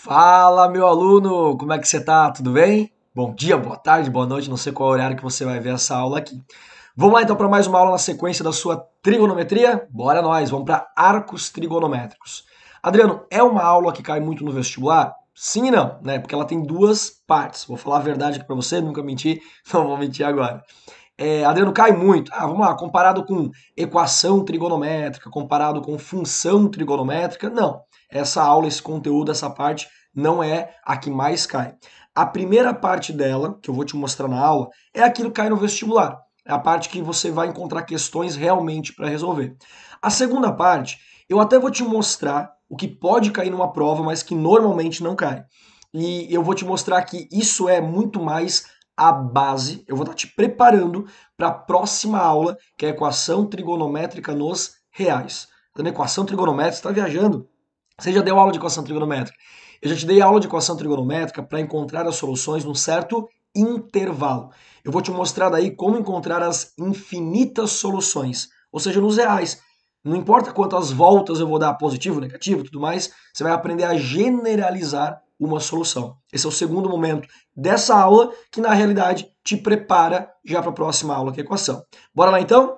Fala, meu aluno! Como é que você tá? Tudo bem? Bom dia, boa tarde, boa noite, não sei qual horário que você vai ver essa aula aqui. Vamos lá então para mais uma aula na sequência da sua trigonometria? Bora nós, vamos para arcos trigonométricos. Adriano, é uma aula que cai muito no vestibular? Sim e não, né? Porque ela tem duas partes. Vou falar a verdade aqui para você, nunca menti, não vou mentir agora. Adriano, cai muito. Vamos lá, comparado com equação trigonométrica, comparado com função trigonométrica, não. Essa aula, esse conteúdo, essa parte não é a que mais cai. A primeira parte dela, que eu vou te mostrar na aula, é aquilo que cai no vestibular. É a parte que você vai encontrar questões realmente para resolver. A segunda parte, eu até vou te mostrar o que pode cair numa prova, mas que normalmente não cai. E eu vou te mostrar que isso é muito mais a base, eu vou estar te preparando para a próxima aula, que é a equação trigonométrica nos reais. Tá vendo? Equação trigonométrica, você está viajando? Você já deu aula de equação trigonométrica? Eu já te dei aula de equação trigonométrica para encontrar as soluções num certo intervalo. Eu vou te mostrar daí como encontrar as infinitas soluções, ou seja, nos reais. Não importa quantas voltas eu vou dar, positivo, negativo, tudo mais, você vai aprender a generalizar uma solução. Esse é o segundo momento dessa aula, que na realidade te prepara já para a próxima aula, que é a equação. Bora lá então?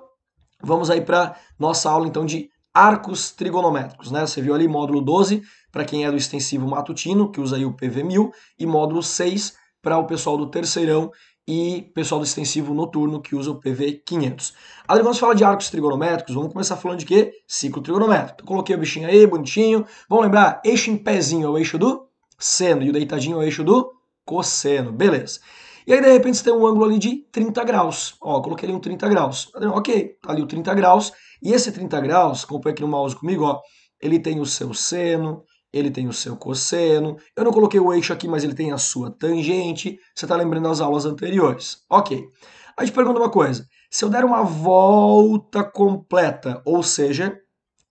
Vamos aí para nossa aula então de arcos trigonométricos, né? Você viu ali módulo 12 para quem é do extensivo matutino, que usa aí o PV1000, e módulo 6 para o pessoal do terceirão e pessoal do extensivo noturno, que usa o PV500. Agora vamos falar de arcos trigonométricos, vamos começar falando de quê? Ciclo trigonométrico. Então, coloquei o bichinho aí, bonitinho. Vamos lembrar, eixo em pezinho é o eixo do seno e o deitadinho é o eixo do cosseno, beleza. E aí, de repente, você tem um ângulo ali de 30 graus. Ó, coloquei ali um 30 graus. Ok, tá ali o 30 graus. E esse 30 graus, acompanha aqui no mouse comigo, ó, ele tem o seu seno, ele tem o seu cosseno. Eu não coloquei o eixo aqui, mas ele tem a sua tangente. Você tá lembrando das aulas anteriores. Ok. Aí te pergunto uma coisa. Se eu der uma volta completa, ou seja,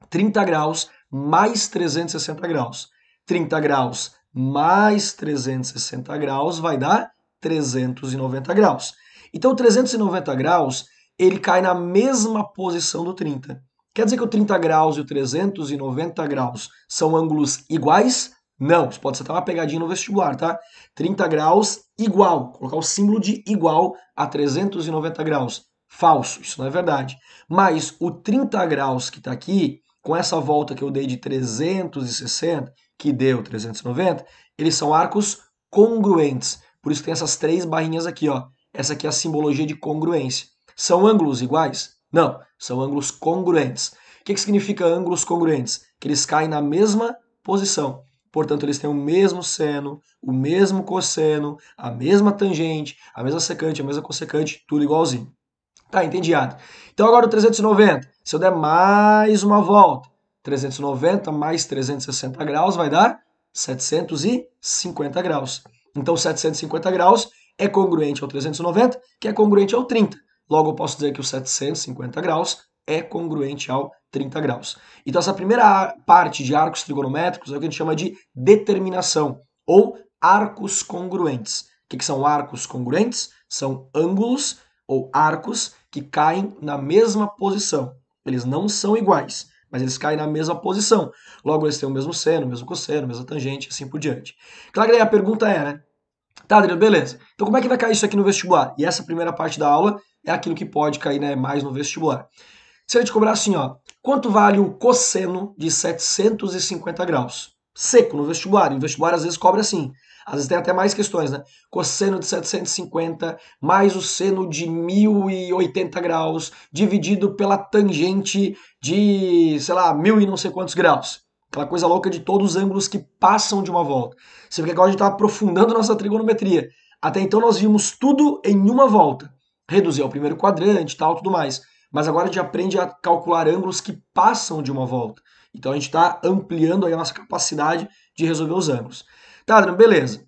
30 graus mais 360 graus. 30 graus mais 360 graus vai dar 390 graus. Então, 390 graus, ele cai na mesma posição do 30. Quer dizer que o 30 graus e o 390 graus são ângulos iguais? Não, isso pode ser até uma pegadinha no vestibular, tá? 30 graus igual, colocar o símbolo de igual a 390 graus. Falso, isso não é verdade. Mas o 30 graus que está aqui, com essa volta que eu dei de 360, que deu 390, eles são arcos congruentes. Por isso tem essas três barrinhas aqui, ó. Essa aqui é a simbologia de congruência. São ângulos iguais? Não, são ângulos congruentes. O que significa ângulos congruentes? Que eles caem na mesma posição. Portanto, eles têm o mesmo seno, o mesmo cosseno, a mesma tangente, a mesma secante, a mesma cossecante, tudo igualzinho. Tá, entendiado. Então agora o 390, se eu der mais uma volta, 390 mais 360 graus vai dar 750 graus. Então 750 graus é congruente ao 390, que é congruente ao 30. Logo eu posso dizer que o 750 graus é congruente ao 30 graus. Então essa primeira parte de arcos trigonométricos é o que a gente chama de determinação, ou arcos congruentes. O que são arcos congruentes? São ângulos ou arcos que caem na mesma posição. Eles não são iguais, mas eles caem na mesma posição. Logo, eles têm o mesmo seno, o mesmo cosseno, a mesma tangente, assim por diante. Claro que aí a pergunta é, né? Tá, Adriano, beleza. Então como é que vai cair isso aqui no vestibular? E essa primeira parte da aula é aquilo que pode cair, né, mais no vestibular. Se ele te cobrar assim, ó, quanto vale o cosseno de 750 graus? Seco no vestibular. E o vestibular às vezes cobra assim. Às vezes tem até mais questões, né? Cosseno de 750 mais o seno de 1080 graus dividido pela tangente de, sei lá, 1000 e não sei quantos graus. Aquela coisa louca de todos os ângulos que passam de uma volta. Você vê que agora a gente está aprofundando nossa trigonometria. Até então nós vimos tudo em uma volta. Reduzir ao primeiro quadrante e tal, tudo mais. Mas agora a gente aprende a calcular ângulos que passam de uma volta. Então a gente está ampliando aí a nossa capacidade de resolver os ângulos. Tá, Adriano, beleza.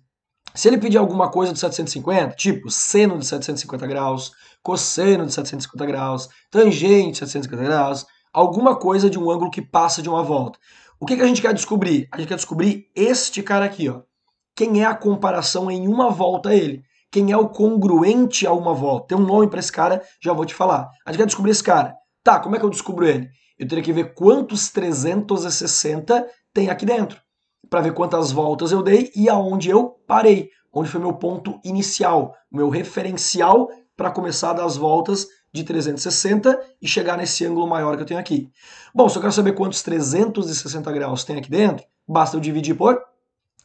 Se ele pedir alguma coisa de 750, tipo seno de 750 graus, cosseno de 750 graus, tangente de 750 graus, alguma coisa de um ângulo que passa de uma volta. O que a gente quer descobrir? A gente quer descobrir este cara aqui, ó. Quem é a comparação em uma volta a ele? Quem é o congruente a uma volta? Tem um nome para esse cara, já vou te falar. A gente quer descobrir esse cara. Tá, como é que eu descubro ele? Eu teria que ver quantos 360 tem aqui dentro. para ver quantas voltas eu dei e aonde eu parei, onde foi meu ponto inicial, meu referencial para começar a dar as voltas de 360 e chegar nesse ângulo maior que eu tenho aqui. Bom, se eu quero saber quantos 360 graus tem aqui dentro, basta eu dividir por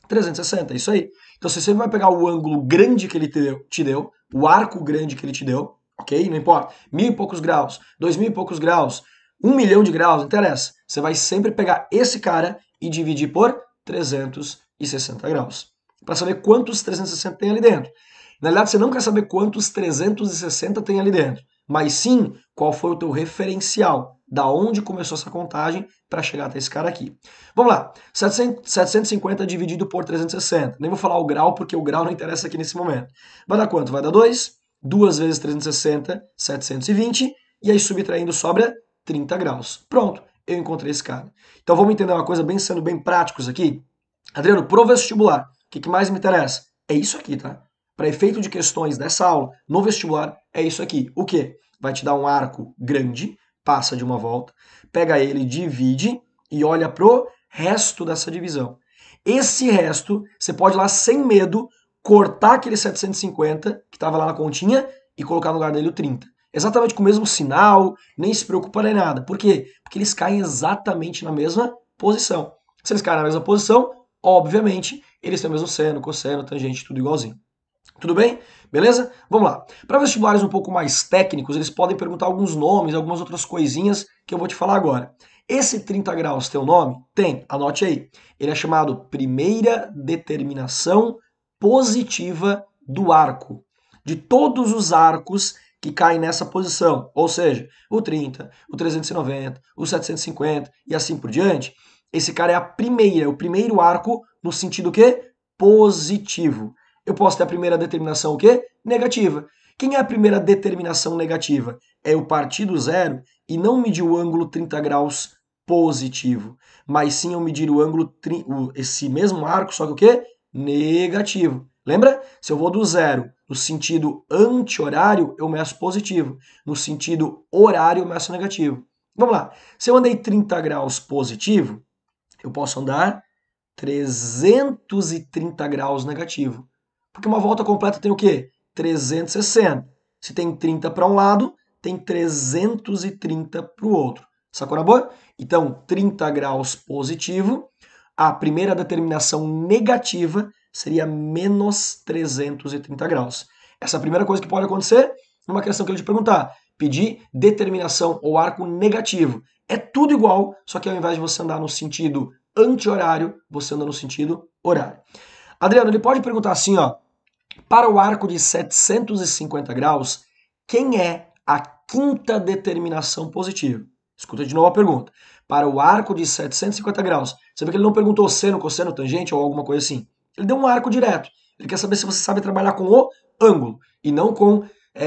360, é isso aí. Então você sempre vai pegar o ângulo grande que ele te deu, o arco grande que ele te deu, ok? Não importa, 1000 e poucos graus, 2000 e poucos graus, 1 milhão de graus, não interessa. Você vai sempre pegar esse cara e dividir por 360 graus. Para saber quantos 360 tem ali dentro. Na verdade, você não quer saber quantos 360 tem ali dentro, mas sim qual foi o teu referencial, da onde começou essa contagem para chegar até esse cara aqui. Vamos lá, 750 dividido por 360. Nem vou falar o grau, porque o grau não interessa aqui nesse momento. Vai dar quanto? Vai dar 2. 2 vezes 360, 720. E aí subtraindo sobra 30 graus. Pronto, eu encontrei esse cara. Então vamos entender uma coisa, bem sendo bem práticos aqui. Adriano, pro vestibular, o que mais me interessa? É isso aqui, tá? Para efeito de questões dessa aula, no vestibular, é isso aqui. O quê? Vai te dar um arco grande, passa de uma volta, pega ele, divide e olha pro resto dessa divisão. Esse resto, você pode ir lá sem medo, cortar aquele 750 que estava lá na continha e colocar no lugar dele o 30. Exatamente com o mesmo sinal, nem se preocupa nem nada. Por quê? Porque eles caem exatamente na mesma posição. Se eles caem na mesma posição, obviamente, eles têm o mesmo seno, cosseno, tangente, tudo igualzinho. Tudo bem? Beleza? Vamos lá. Para vestibulares um pouco mais técnicos, eles podem perguntar alguns nomes, algumas outras coisinhas que eu vou te falar agora. Esse 30 graus tem um nome? Tem, anote aí. Ele é chamado primeira determinação positiva do arco. De todos os arcos que caem nessa posição, ou seja, o 30, o 390, o 750 e assim por diante, esse cara é a primeira, o primeiro arco no sentido que? Positivo. Eu posso ter a primeira determinação o quê? Negativa. Quem é a primeira determinação negativa? É eu partir do zero e não medir o ângulo 30 graus positivo, mas sim eu medir o ângulo, esse mesmo arco, só que o quê? Negativo. Lembra? Se eu vou do zero no sentido anti-horário, eu meço positivo. No sentido horário, eu meço negativo. Vamos lá. Se eu andei 30 graus positivo, eu posso andar 330 graus negativo. Porque uma volta completa tem o quê? 360. Se tem 30 para um lado, tem 330 para o outro. Sacou na boa? Então, 30 graus positivo. A primeira determinação negativa seria menos 330 graus. Essa é a primeira coisa que pode acontecer numa questão que ele te perguntar. Pedir determinação ou arco negativo. É tudo igual, só que ao invés de você andar no sentido anti-horário, você anda no sentido horário. Adriano, ele pode perguntar assim, ó, para o arco de 750 graus, quem é a quinta determinação positiva? Escuta de novo a pergunta. Para o arco de 750 graus, você vê que ele não perguntou seno, cosseno, tangente ou alguma coisa assim. Ele deu um arco direto. Ele quer saber se você sabe trabalhar com o ângulo e não com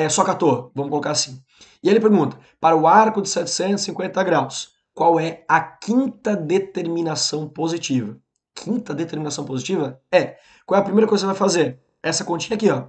socator, vamos colocar assim. E ele pergunta, para o arco de 750 graus, qual é a quinta determinação positiva? Quinta determinação positiva? Qual é a primeira coisa que você vai fazer? Essa continha aqui, ó.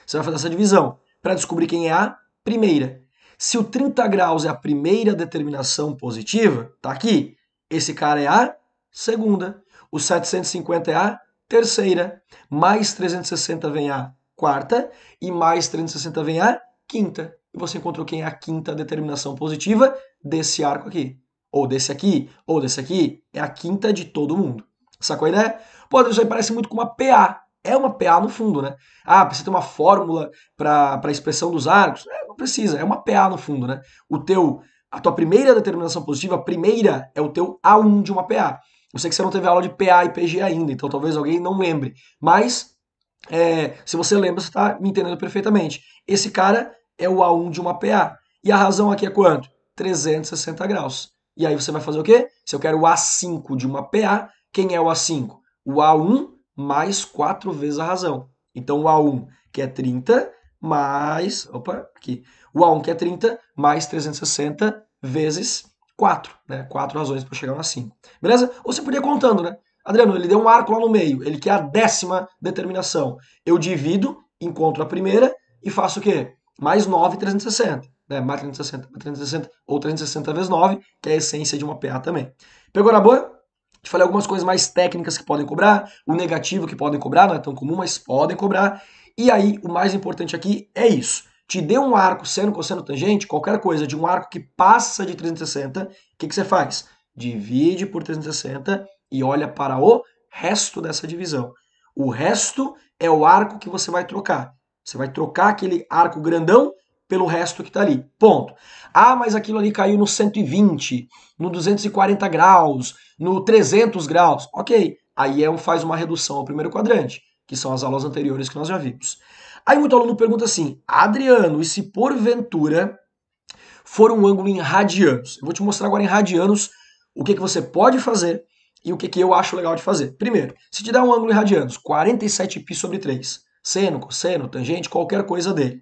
Você vai fazer essa divisão para descobrir quem é a primeira. Se o 30 graus é a primeira determinação positiva, tá aqui, esse cara é a segunda. O 750 é a terceira. Mais 360 vem a quarta e mais 360 vem a quinta. E você encontrou quem é a quinta determinação positiva desse arco aqui. Ou desse aqui, ou desse aqui. É a quinta de todo mundo. Sacou a ideia? Pô, isso aí parece muito com uma PA. É uma PA no fundo, né? Ah, precisa ter uma fórmula para a expressão dos arcos? Não precisa, é uma PA no fundo, né? A tua primeira determinação positiva, a primeira é o teu A1 de uma PA. Eu sei que você não teve aula de PA e PG ainda, então talvez alguém não lembre. Mas, se você lembra, você está me entendendo perfeitamente. Esse cara é o A1 de uma PA. E a razão aqui é quanto? 360 graus. E aí você vai fazer o quê? Se eu quero o A5 de uma PA, quem é o A5? O A1 mais 4 vezes a razão. Então o A1, que é 30, mais... Opa, aqui. O A1, que é 30, mais 360 vezes 4. Né? 4 razões para chegar no A5. Beleza? Ou você podia ir contando, né? Adriano, ele deu um arco lá no meio. Ele quer a 10ª determinação. Eu divido, encontro a primeira e faço o quê? Mais 9, 360. Né? Mais 360, 360 ou 360 vezes 9, que é a essência de uma PA também. Pegou na boa? Te falei algumas coisas mais técnicas que podem cobrar, o negativo que podem cobrar, não é tão comum, mas podem cobrar. E aí, o mais importante aqui é isso. Te deu um arco seno, cosseno, tangente, qualquer coisa de um arco que passa de 360, o que você faz? Divide por 360 e olha para o resto dessa divisão. O resto é o arco que você vai trocar. Você vai trocar aquele arco grandão pelo resto que está ali. Ponto. Ah, mas aquilo ali caiu no 120, no 240 graus, no 300 graus. Ok, aí faz uma redução ao primeiro quadrante, que são as aulas anteriores que nós já vimos. Aí muito aluno pergunta assim, Adriano, e se porventura for um ângulo em radianos? Eu vou te mostrar agora em radianos o que você pode fazer e o que eu acho legal de fazer. Primeiro, se te der um ângulo em radianos, 47π sobre 3, seno, cosseno, tangente, qualquer coisa dele.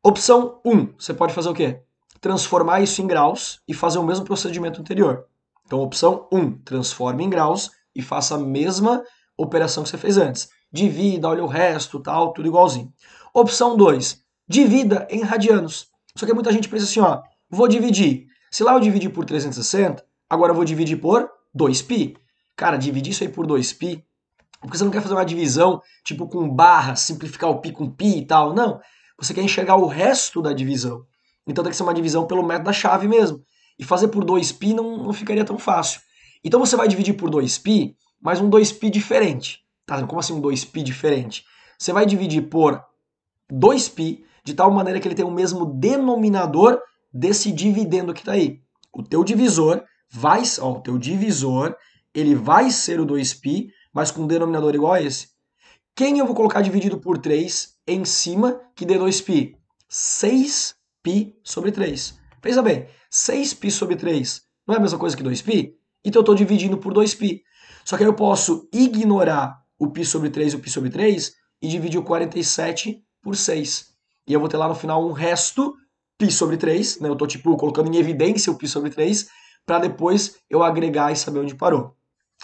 Opção 1, você pode fazer o quê? Transformar isso em graus e fazer o mesmo procedimento anterior. Então, opção 1, transforme em graus e faça a mesma operação que você fez antes. Divida, olha o resto, tal, tudo igualzinho. Opção 2, divida em radianos. Só que muita gente pensa assim, ó, vou dividir. Se lá eu dividi por 360, agora eu vou dividir por 2π. Cara, dividir isso aí por 2π, porque você não quer fazer uma divisão tipo com barra, simplificar o π com π e tal, não. Você quer enxergar o resto da divisão. Então tem que ser uma divisão pelo método da chave mesmo. E fazer por 2π não ficaria tão fácil. Então você vai dividir por 2π, mas um 2π diferente. Tá? Como assim um 2π diferente? Você vai dividir por 2π de tal maneira que ele tem o mesmo denominador desse dividendo que está aí. O teu divisor ele vai ser o 2π, mas com um denominador igual a esse. Quem eu vou colocar dividido por 3 em cima que dê 2π? 6π sobre 3. Pensa bem, 6π sobre 3 não é a mesma coisa que 2π? Então eu estou dividindo por 2π. Só que aí eu posso ignorar o π sobre 3 e o π sobre 3 e dividir o 47 por 6. E eu vou ter lá no final um resto π sobre 3, né? Eu estou tipo colocando em evidência o π sobre 3 para depois eu agregar e saber onde parou.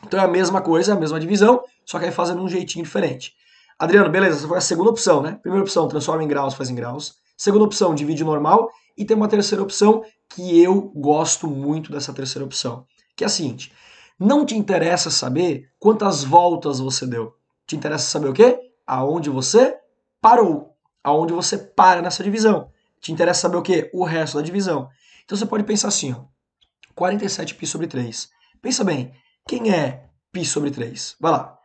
Então é a mesma coisa, a mesma divisão, só que aí fazendo um jeitinho diferente. Adriano, beleza, essa foi a segunda opção, né? Primeira opção, transforma em graus, faz em graus. Segunda opção, divide normal. E tem uma terceira opção que eu gosto muito dessa terceira opção, que é a seguinte. Não te interessa saber quantas voltas você deu. Te interessa saber o quê? Aonde você parou. Aonde você para nessa divisão. Te interessa saber o quê? O resto da divisão. Então você pode pensar assim, ó. 47π sobre 3. Pensa bem, quem é π sobre 3? Vai lá.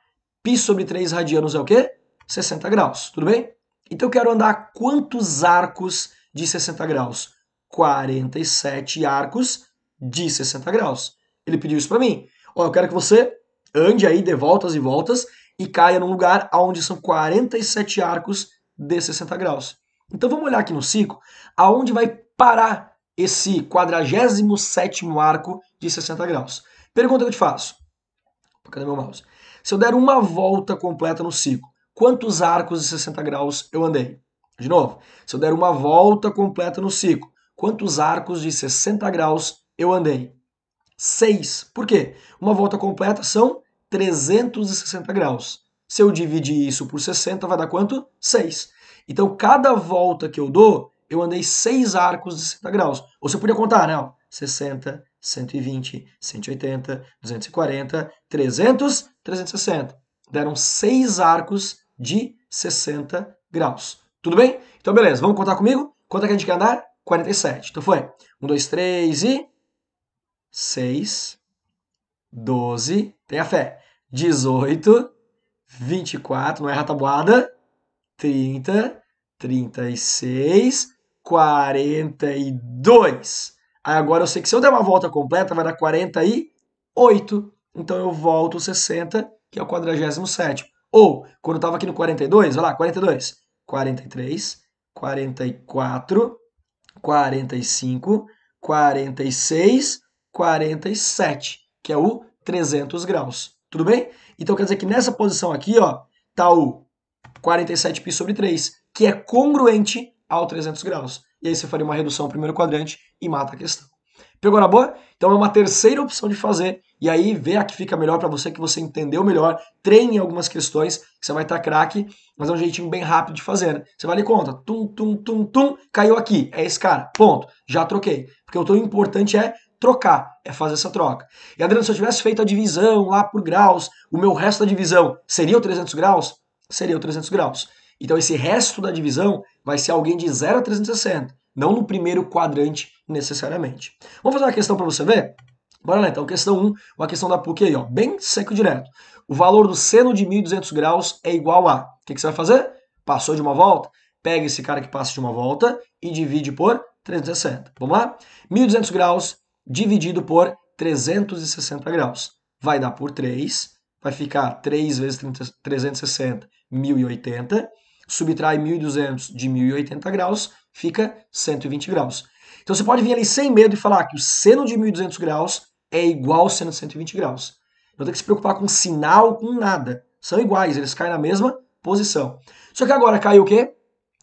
Π sobre 3 radianos é o quê? 60 graus, tudo bem? Então eu quero andar quantos arcos de 60 graus? 47 arcos de 60 graus. Ele pediu isso para mim. Ó, eu quero que você ande aí, dê voltas e voltas e caia num lugar onde são 47 arcos de 60 graus. Então vamos olhar aqui no ciclo, aonde vai parar esse 47º arco de 60 graus. Pergunta que eu te faço. Cadê meu mouse? Se eu der uma volta completa no ciclo, quantos arcos de 60 graus eu andei? De novo, se eu der uma volta completa no ciclo, quantos arcos de 60 graus eu andei? 6. Por quê? Uma volta completa são 360 graus. Se eu dividir isso por 60, vai dar quanto? 6. Então, cada volta que eu dou, eu andei 6 arcos de 60 graus. Ou você podia contar, né? 60, 120, 180, 240, 300, 360. Deram 6 arcos de 60 graus. Tudo bem? Então, beleza. Vamos contar comigo? Quanto é que a gente quer andar? 47. Então foi 1, 2, 3 e 6, 12, tenha fé, 18, 24, não erra a tabuada, 30, 36, 42. Aí agora eu sei que se eu der uma volta completa vai dar 48. Então eu volto 60, que é o 47º. Ou, quando eu estava aqui no 42, vai lá, 42, 43, 44, 45, 46, 47, que é o 300 graus. Tudo bem? Então quer dizer que nessa posição aqui, ó, tá o 47π sobre 3, que é congruente ao 300 graus. E aí você faria uma redução ao primeiro quadrante e mata a questão. Pegou na boa? Então é uma terceira opção de fazer, e aí vê a que fica melhor para você, que você entendeu melhor, treine algumas questões, que você vai estar craque, mas é um jeitinho bem rápido de fazer, né? Você vai ali conta, tum, tum, tum, tum, caiu aqui, é esse cara, ponto, já troquei. Porque o tão importante é trocar, é fazer essa troca. E Adriano, se eu tivesse feito a divisão lá por graus, o meu resto da divisão seria o 300 graus? Seria o 300 graus. Então esse resto da divisão vai ser alguém de 0 a 360, não no primeiro quadrante necessariamente. Vamos fazer uma questão para você ver? Bora lá então, questão 1, uma questão da PUC aí, ó, bem seco e direto. O valor do seno de 1.200 graus é igual a... O que você vai fazer? Passou de uma volta? Pega esse cara que passa de uma volta e divide por 360. Vamos lá? 1.200 graus dividido por 360 graus. Vai dar por 3, vai ficar 3 vezes 360, 1.080. Subtrai 1.200 de 1.080 graus, fica 120 graus. Então você pode vir ali sem medo e falar que o seno de 1.200 graus é igual ao seno de 120 graus. Não tem que se preocupar com sinal, com nada. São iguais, eles caem na mesma posição. Só que agora caiu o quê?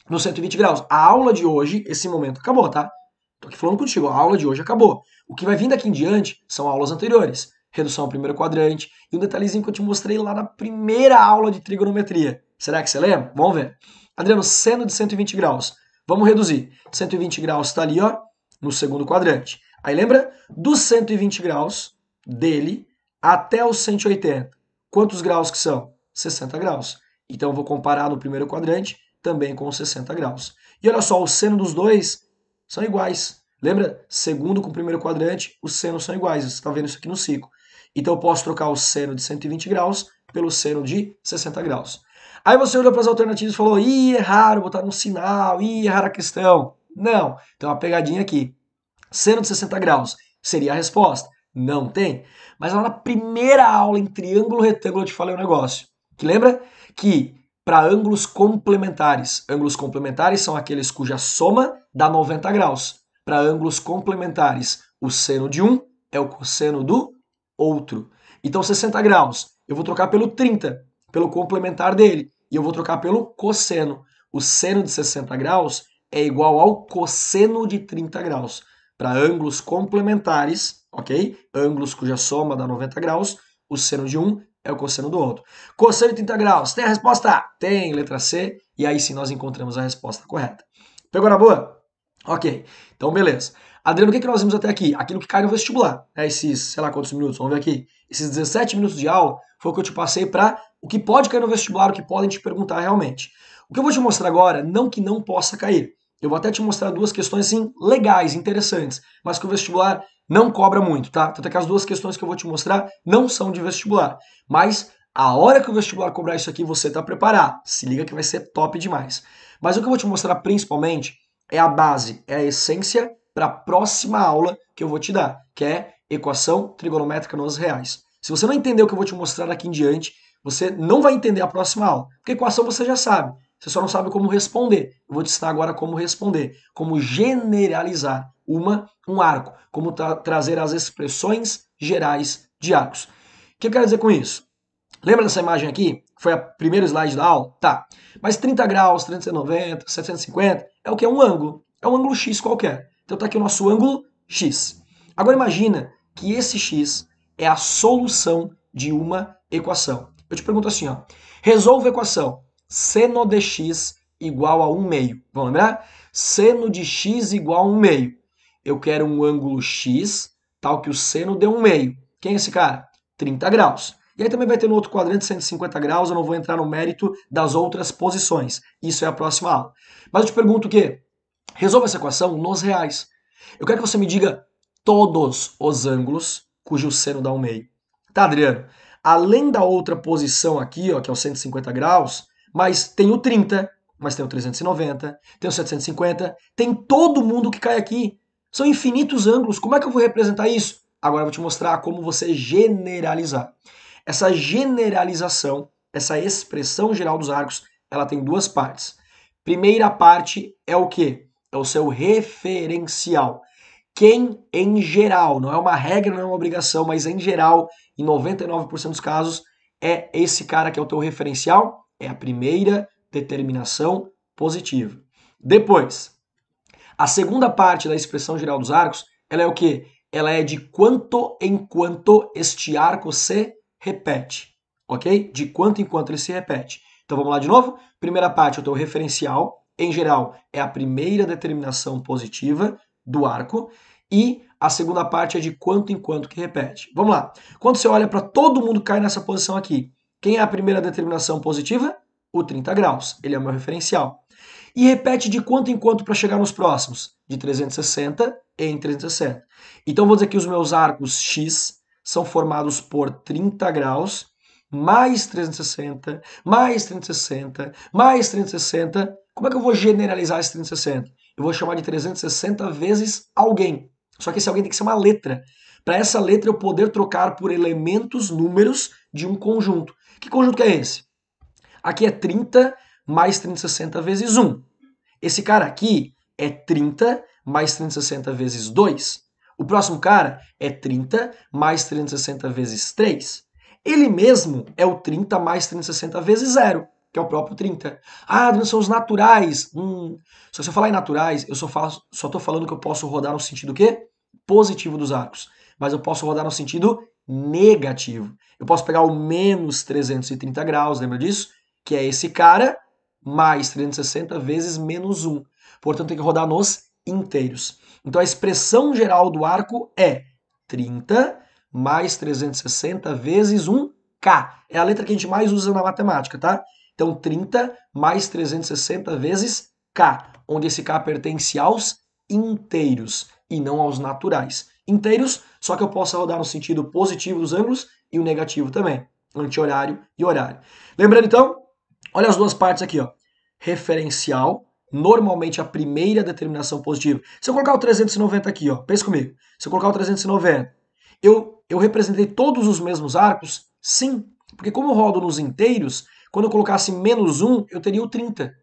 No 120 graus. A aula de hoje, esse momento, acabou, tá? Tô aqui falando contigo, a aula de hoje acabou. O que vai vir daqui em diante são aulas anteriores. Redução ao primeiro quadrante e um detalhezinho que eu te mostrei lá na primeira aula de trigonometria. Será que você lembra? Vamos ver. Adriano, seno de 120 graus. Vamos reduzir. 120 graus está ali, ó, no segundo quadrante. Aí lembra? Dos 120 graus dele até os 180. Quantos graus que são? 60 graus. Então eu vou comparar no primeiro quadrante também com os 60 graus. E olha só, o seno dos dois são iguais. Lembra? Segundo com o primeiro quadrante, os senos são iguais. Você está vendo isso aqui no ciclo. Então eu posso trocar o seno de 120 graus pelo seno de 60 graus. Aí você olhou para as alternativas e falou, ih, erraram, botaram um sinal, ih, erraram a questão. Não, tem uma pegadinha aqui. Seno de 60 graus seria a resposta? Não tem. Mas lá na primeira aula em triângulo retângulo eu te falei um negócio. Que lembra que para ângulos complementares são aqueles cuja soma dá 90 graus. Para ângulos complementares, o seno de um é o cosseno do outro. Então 60 graus eu vou trocar pelo 30, pelo complementar dele, e eu vou trocar pelo cosseno. O seno de 60 graus é igual ao cosseno de 30 graus. Para ângulos complementares, ok? Ângulos cuja soma dá 90 graus, o seno de um é o cosseno do outro. Cosseno de 30 graus, tem a resposta A? Tem, letra C, e aí sim nós encontramos a resposta correta. Pegou na boa? Ok, então beleza. Adriano, o que nós vimos até aqui? Aquilo que cai no vestibular. Esses, sei lá quantos minutos, vamos ver aqui. Esses 17 minutos de aula foi o que eu te passei para o que pode cair no vestibular, o que podem te perguntar realmente. O que eu vou te mostrar agora, não que não possa cair. Eu vou até te mostrar duas questões assim, legais, interessantes, mas que o vestibular não cobra muito, tá? Tanto é que as duas questões que eu vou te mostrar não são de vestibular. Mas a hora que o vestibular cobrar isso aqui, você tá preparado. Se liga que vai ser top demais. Mas o que eu vou te mostrar principalmente é a base, é a essência para a próxima aula que eu vou te dar, que é equação trigonométrica nos reais. Se você não entender o que eu vou te mostrar daqui em diante, você não vai entender a próxima aula. Porque equação você já sabe, você só não sabe como responder. Eu vou te ensinar agora como responder, como generalizar um arco, como trazer as expressões gerais de arcos. O que eu quero dizer com isso? Lembra dessa imagem aqui? Foi o primeiro slide da aula? Tá. Mas 30 graus, 390, 750 é o que? É um ângulo. É um ângulo X qualquer. Então tá aqui o nosso ângulo X. Agora imagina que esse X é a solução de uma equação. Eu te pergunto assim, ó. Resolva a equação seno de x igual a 1 meio. Vamos lembrar? Seno de x igual a 1 meio. Eu quero um ângulo X, tal que o seno dê 1 meio. Quem é esse cara? 30 graus. E aí também vai ter no outro quadrante 150 graus, eu não vou entrar no mérito das outras posições. Isso é a próxima aula. Mas eu te pergunto o quê? Resolva essa equação nos reais. Eu quero que você me diga todos os ângulos cujo seno dá 1 meio. Tá, Adriano? Além da outra posição aqui, ó, que é o 150 graus, mas tem o 30, mas tem o 390, tem o 750, tem todo mundo que cai aqui. São infinitos ângulos. Como é que eu vou representar isso? Agora eu vou te mostrar como você generalizar. Essa generalização, essa expressão geral dos arcos, ela tem duas partes. Primeira parte é o quê? É o seu referencial. Quem, em geral, não é uma regra, não é uma obrigação, mas em geral, em 99% dos casos, é esse cara que é o teu referencial, é a primeira determinação positiva. Depois, a segunda parte da expressão geral dos arcos, ela é o quê? Ela é de quanto em quanto este arco se repete, ok? De quanto em quanto ele se repete. Então vamos lá de novo? Primeira parte é o teu referencial, em geral é a primeira determinação positiva do arco, e A segunda parte é de quanto em quanto que repete. Vamos lá. Quando você olha para todo mundo que cai nessa posição aqui, quem é a primeira determinação positiva? O 30 graus. Ele é o meu referencial. E repete de quanto em quanto para chegar nos próximos? De 360 em 360. Então, vou dizer que os meus arcos X são formados por 30 graus, mais 360, mais 360, mais 360. Como é que eu vou generalizar esse 360? Eu vou chamar de 360 vezes alguém. Só que esse alguém tem que ser uma letra. Para essa letra eu poder trocar por elementos, números de um conjunto. Que conjunto que é esse? Aqui é 30 mais 360 vezes 1. Esse cara aqui é 30 mais 360 vezes 2. O próximo cara é 30 mais 360 vezes 3. Ele mesmo é o 30 mais 360 vezes 0, que é o próprio 30. Ah, Adriano, são os naturais. Só que se eu falar em naturais, eu só estou falando que eu posso rodar no sentido quê? Positivo dos arcos. Mas eu posso rodar no sentido negativo. Eu posso pegar o menos 330 graus, lembra disso? Que é esse cara, mais 360 vezes menos 1. Portanto, tem que rodar nos inteiros. Então, a expressão geral do arco é 30 mais 360 vezes 1K. É a letra que a gente mais usa na matemática, tá? Então, 30 mais 360 vezes K, onde esse K pertence aos inteiros e não aos naturais. Inteiros, só que eu posso rodar no sentido positivo dos ângulos e o negativo também, anti-horário e horário. Lembrando, então, olha as duas partes aqui, ó. Referencial, normalmente a primeira determinação positiva. Se eu colocar o 390 aqui, ó, pensa comigo. Se eu colocar o 390, eu representei todos os mesmos arcos? Sim, porque como eu rodo nos inteiros, quando eu colocasse menos 1, eu teria o 30.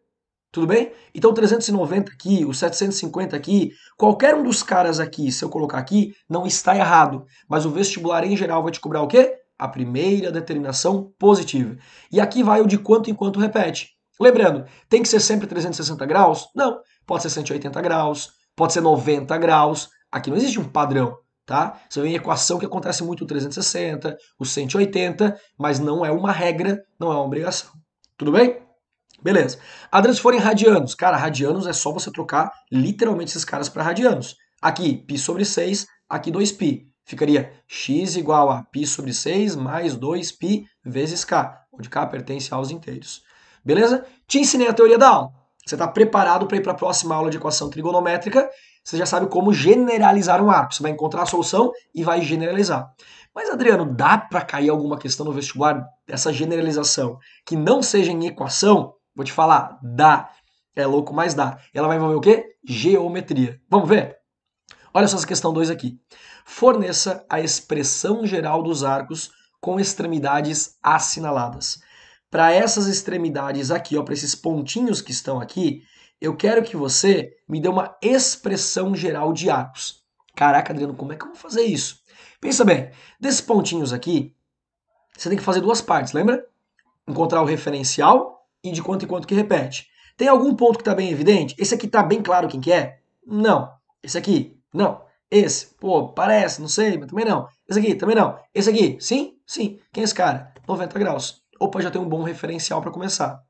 Tudo bem? Então 390 aqui, o 750 aqui, qualquer um dos caras aqui, se eu colocar aqui, não está errado. Mas o vestibular em geral vai te cobrar o quê? A primeira determinação positiva. E aqui vai o de quanto em quanto repete. Lembrando, tem que ser sempre 360 graus? Não. Pode ser 180 graus, pode ser 90 graus. Aqui não existe um padrão, tá? Isso é uma equação que acontece muito no 360, o 180, mas não é uma regra, não é uma obrigação. Tudo bem? Beleza. Adriano, se forem radianos, cara, radianos é só você trocar literalmente esses caras para radianos. Aqui, π sobre 6, aqui 2π. Ficaria x igual a π sobre 6 mais 2π vezes k, onde k pertence aos inteiros. Beleza? Te ensinei a teoria da aula. Você está preparado para ir para a próxima aula de equação trigonométrica? Você já sabe como generalizar um arco. Você vai encontrar a solução e vai generalizar. Mas, Adriano, dá para cair alguma questão no vestibular dessa generalização que não seja em equação? Vou te falar, dá. É louco, mas dá. Ela vai envolver o quê? Geometria. Vamos ver? Olha só essa questão 2 aqui. Forneça a expressão geral dos arcos com extremidades assinaladas. Para essas extremidades aqui, para esses pontinhos que estão aqui, eu quero que você me dê uma expressão geral de arcos. Caraca, Adriano, como é que eu vou fazer isso? Pensa bem, desses pontinhos aqui, você tem que fazer duas partes, lembra? Encontrar o referencial e de quanto em quanto que repete. Tem algum ponto que está bem evidente? Esse aqui está bem claro quem que é? Não. Esse aqui? Não. Esse? Pô, parece, não sei, mas também não. Esse aqui? Também não. Esse aqui? Sim? Sim. Quem é esse cara? 90 graus. Opa, já tem um bom referencial para começar.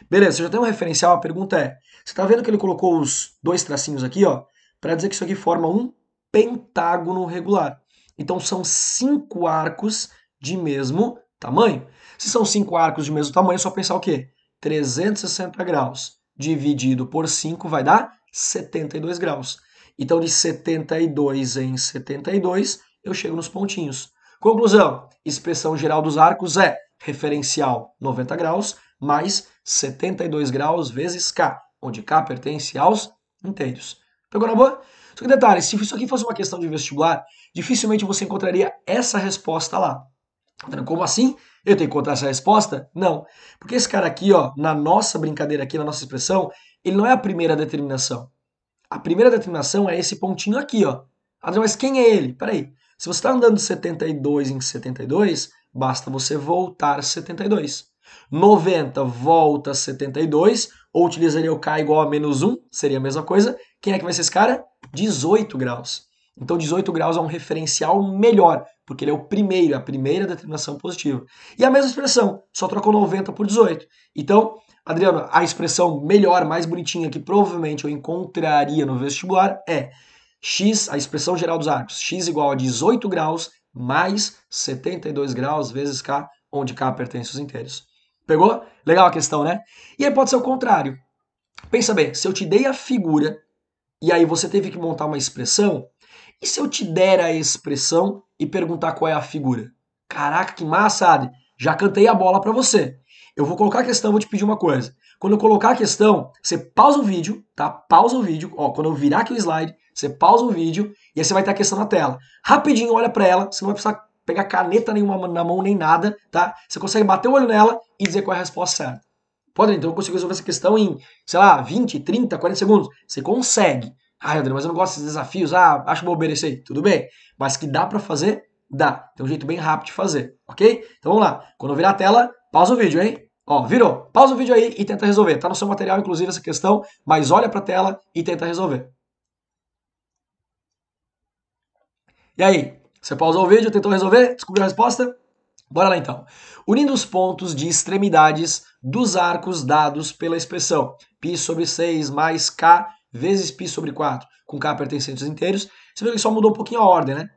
Beleza, você já tem um referencial, a pergunta é, você está vendo que ele colocou os dois tracinhos aqui, ó, para dizer que isso aqui forma um pentágono regular. Então são 5 arcos de mesmo tamanho. Se são 5 arcos de mesmo tamanho, é só pensar o quê? 360 graus dividido por 5 vai dar 72 graus. Então, de 72 em 72, eu chego nos pontinhos. Conclusão, expressão geral dos arcos é referencial 90 graus mais 72 graus vezes K, onde K pertence aos inteiros. Pegou na boa? Só que detalhe, se isso aqui fosse uma questão de vestibular, dificilmente você encontraria essa resposta lá. Como assim? Eu tenho que encontrar essa resposta? Não. Porque esse cara aqui, ó, na nossa brincadeira aqui, na nossa expressão, ele não é a primeira determinação. A primeira determinação é esse pontinho aqui, ó. Mas quem é ele? Peraí. Se você está andando de 72 em 72, basta você voltar 72. 90 volta 72, ou utilizaria o K igual a menos 1, seria a mesma coisa. Quem é que vai ser esse cara? 18 graus. Então 18 graus é um referencial melhor, porque ele é o primeiro, a primeira determinação positiva. E a mesma expressão, só trocou 90 por 18. Então, Adriano, a expressão melhor, mais bonitinha que provavelmente eu encontraria no vestibular é x, a expressão geral dos arcos, x igual a 18 graus mais 72 graus vezes k, onde k pertence aos inteiros. Pegou? Legal a questão, né? E aí pode ser o contrário. Pensa bem, se eu te dei a figura e aí você teve que montar uma expressão, e se eu te der a expressão e perguntar qual é a figura? Caraca, que massa, Adri. Já cantei a bola para você. Eu vou colocar a questão, vou te pedir uma coisa. Quando eu colocar a questão, você pausa o vídeo, tá? Pausa o vídeo. Ó, quando eu virar aqui o slide, você pausa o vídeo e aí você vai ter a questão na tela. Rapidinho, olha para ela, você não vai precisar pegar caneta nenhuma na mão nem nada, tá? Você consegue bater o olho nela e dizer qual é a resposta certa. Pode, então eu consigo resolver essa questão em, sei lá, 20, 30, 40 segundos. Você consegue. Ah, André, mas eu não gosto desses desafios. Ah, acho bobeira isso aí. Tudo bem. Mas que dá pra fazer, dá. Tem um jeito bem rápido de fazer, ok? Então vamos lá. Quando eu virar a tela, pausa o vídeo, hein? Ó, virou. Pausa o vídeo aí e tenta resolver. Tá no seu material, inclusive, essa questão, mas olha pra tela e tenta resolver. E aí? Você pausou o vídeo, tentou resolver? Descobriu a resposta? Bora lá então. Unindo os pontos de extremidades dos arcos dados pela expressão π sobre 6 mais k vezes π sobre 4, com k pertencentes inteiros, você vê que só mudou um pouquinho a ordem, né?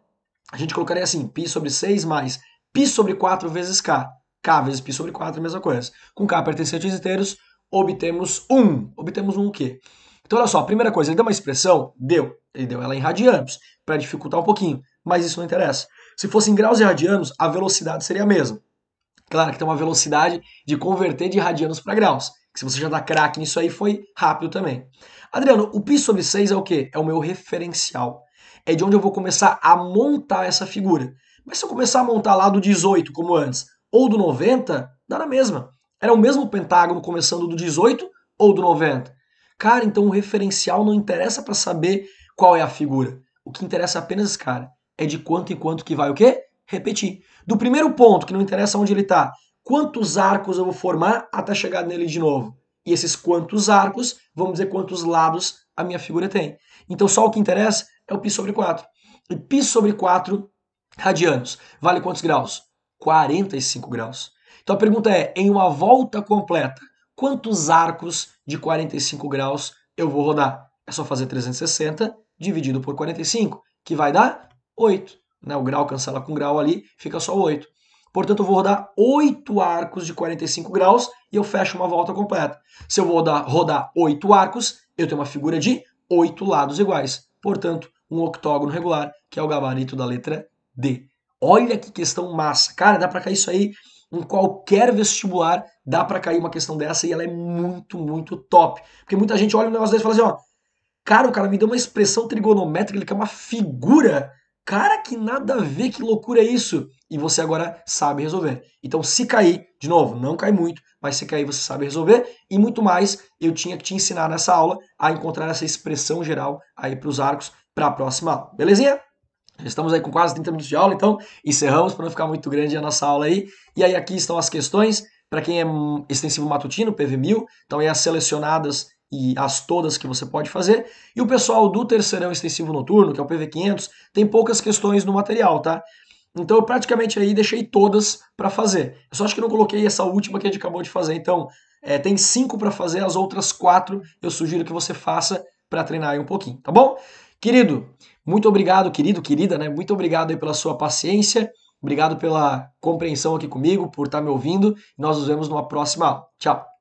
A gente colocaria assim, π sobre 6 mais π sobre 4 vezes k. K vezes π sobre 4 é a mesma coisa. Com k pertencentes inteiros, obtemos 1. Obtemos 1 o quê? Então olha só, a primeira coisa, ele deu uma expressão? Deu. Ele deu ela em radianos, para dificultar um pouquinho, mas isso não interessa. Se fosse em graus e radianos, a velocidade seria a mesma. Claro que tem uma velocidade de converter de radianos para graus. Que se você já dá craque nisso aí, foi rápido também. Adriano, o π sobre 6 é o quê? É o meu referencial. É de onde eu vou começar a montar essa figura. Mas se eu começar a montar lá do 18, como antes, ou do 90, dá na mesma. Era o mesmo pentágono começando do 18 ou do 90. Cara, então o referencial não interessa para saber qual é a figura. O que interessa apenas, cara, é de quanto em quanto que vai o quê? Repetir. Do primeiro ponto, que não interessa onde ele está, quantos arcos eu vou formar até chegar nele de novo? E esses quantos arcos, vamos dizer quantos lados a minha figura tem. Então só o que interessa é o π sobre 4. E π sobre 4 radianos vale quantos graus? 45 graus. Então a pergunta é, em uma volta completa, quantos arcos de 45 graus eu vou rodar? É só fazer 360 dividido por 45, que vai dar 8. Né? O grau cancela com grau ali, fica só 8. Portanto, eu vou rodar 8 arcos de 45 graus e eu fecho uma volta completa. Se eu vou rodar 8 arcos, eu tenho uma figura de 8 lados iguais. Portanto, um octógono regular, que é o gabarito da letra D. Olha que questão massa. Cara, dá para cair isso aí em qualquer vestibular, dá para cair uma questão dessa e ela é muito, muito top. Porque muita gente olha um negócio desse e fala assim, ó, cara, o cara me deu uma expressão trigonométrica, ele quer uma figura. Cara, que nada a ver, que loucura é isso? E você agora sabe resolver. Então, se cair, de novo, não cai muito, mas se cair você sabe resolver. E muito mais, eu tinha que te ensinar nessa aula a encontrar essa expressão geral aí para os arcos para a próxima aula. Belezinha? Já estamos aí com quase 30 minutos de aula, então encerramos para não ficar muito grande a nossa aula aí. E aí aqui estão as questões, para quem é extensivo matutino, PV1000, então aí as selecionadas e as todas que você pode fazer. E o pessoal do terceirão extensivo noturno, que é o PV500, tem poucas questões no material, tá? Então eu praticamente aí deixei todas para fazer. Eu só acho que não coloquei essa última que a gente acabou de fazer. Então tem 5 para fazer, as outras 4 eu sugiro que você faça para treinar aí um pouquinho, tá bom? Querido, muito obrigado, querido, querida, né? Muito obrigado aí pela sua paciência, obrigado pela compreensão aqui comigo, por estar me ouvindo. Nós nos vemos numa próxima aula. Tchau!